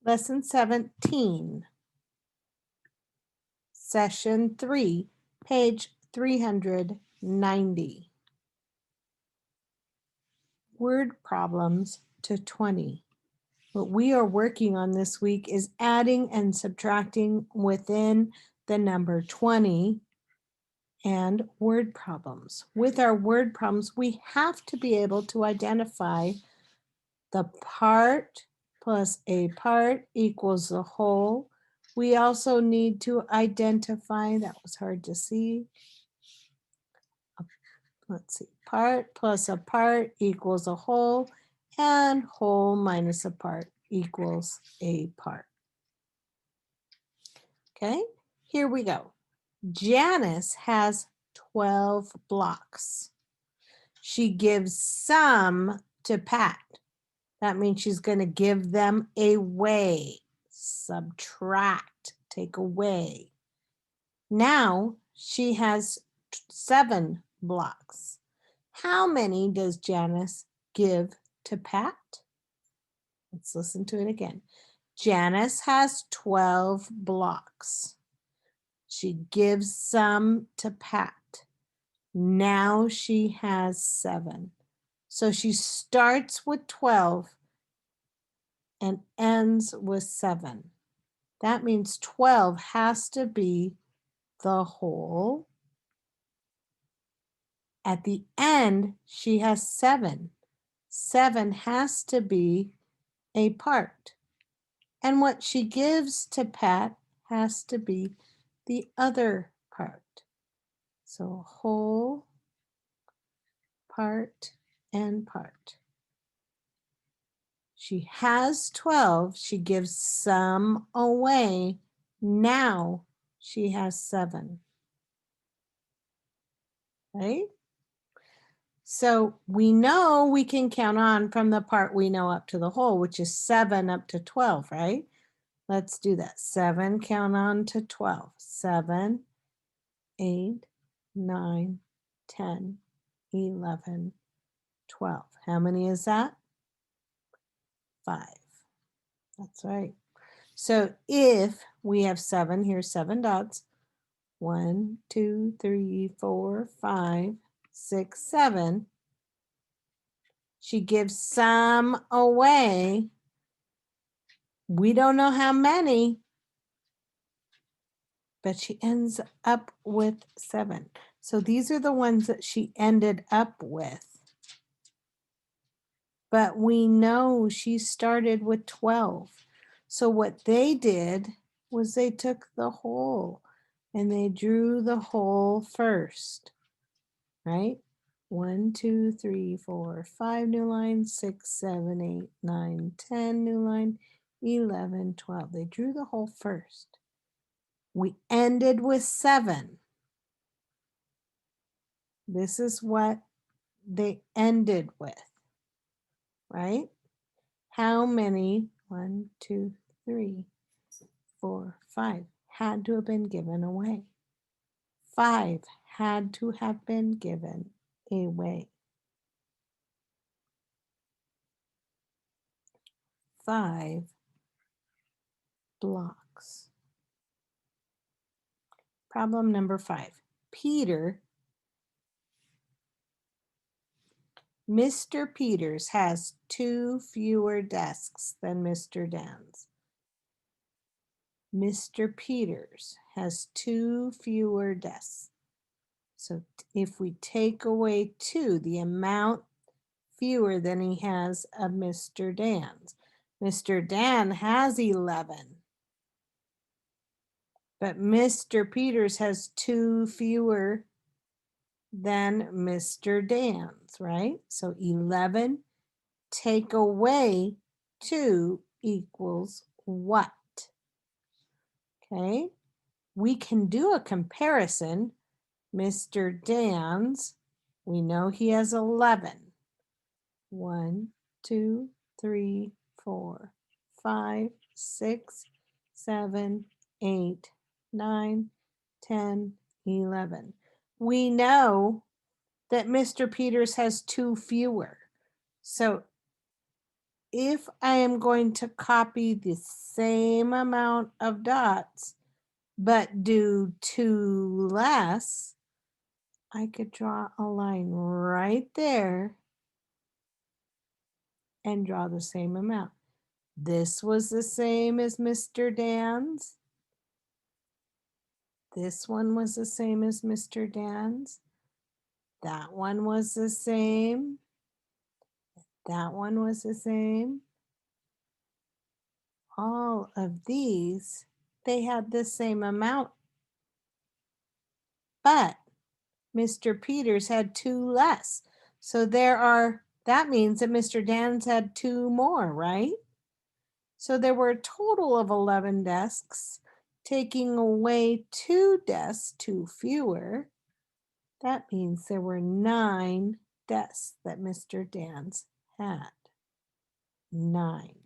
Lesson 17, Session 3, page 390. Word problems to 20. What we are working on this week is adding and subtracting within the number 20 and word problems. With our word problems, we have to be able to identify the part plus a part equals the whole. We also need to identify, that was hard to see. Let's see, part plus a part equals a whole, and whole minus a part equals a part. Okay, here we go. Janice has 12 blocks. She gives some to Pat. That means she's going to give them away. Subtract, take away. Now she has 7 blocks. How many does Janice give to Pat? Let's listen to it again. Janice has 12 blocks. She gives some to Pat. Now she has 7. So she starts with 12 and ends with 7. That means 12 has to be the whole. At the end, she has 7. 7 has to be a part. And what she gives to Pat has to be the other part. So whole, part, and part. She has 12. She gives some away. Now she has 7. Right? So we know we can count on from the part we know up to the whole, which is 7 up to 12, right? Let's do that. 7, count on to 12. 7, 8, 9, 10, 11, 12. How many is that? 5. That's right. So if we have 7, here's 7 dots. 1, 2, 3, 4, 5, 6, 7. She gives some away. We don't know how many, but she ends up with 7. So these are the ones that she ended up with. But we know she started with 12. So what they did was they took the whole and they drew the whole first, right? 1, 2, 3, 4, 5 new lines, 6, 7, 8, 9, 10 new line, 11, 12. They drew the whole first. We ended with 7. This is what they ended with, right? How many, 1, 2, 3, 4, 5, had to have been given away? 5 had to have been given away. 5 blocks. Problem number 5. Mr. Peters has 2 fewer desks than Mr. Dan's. Mr. Peters has 2 fewer desks. So if we take away 2, the amount fewer than he has of Mr. Dan's. Mr. Dan has 11. But Mr. Peters has 2 fewer than Mr. Dan's, right? So 11 take away 2 equals what? Okay, we can do a comparison. Mr. Dan's, we know he has 11. 1, 2, 3, 4, 5, 6, 7, 8, 9, 10, 11. We know that Mr. Peters has 2 fewer. So if I am going to copy the same amount of dots, but do 2 less, I could draw a line right there and draw the same amount. This was the same as Mr. Dan's. This one was the same as Mr. Dan's. That one was the same. That one was the same. All of these, they had the same amount, but Mr. Peters had 2 less. So that means that Mr. Dan's had 2 more, right? So there were a total of 11 desks, taking away 2 desks, 2 fewer. That means there were 9 desks that Mr. Dan's had. 9.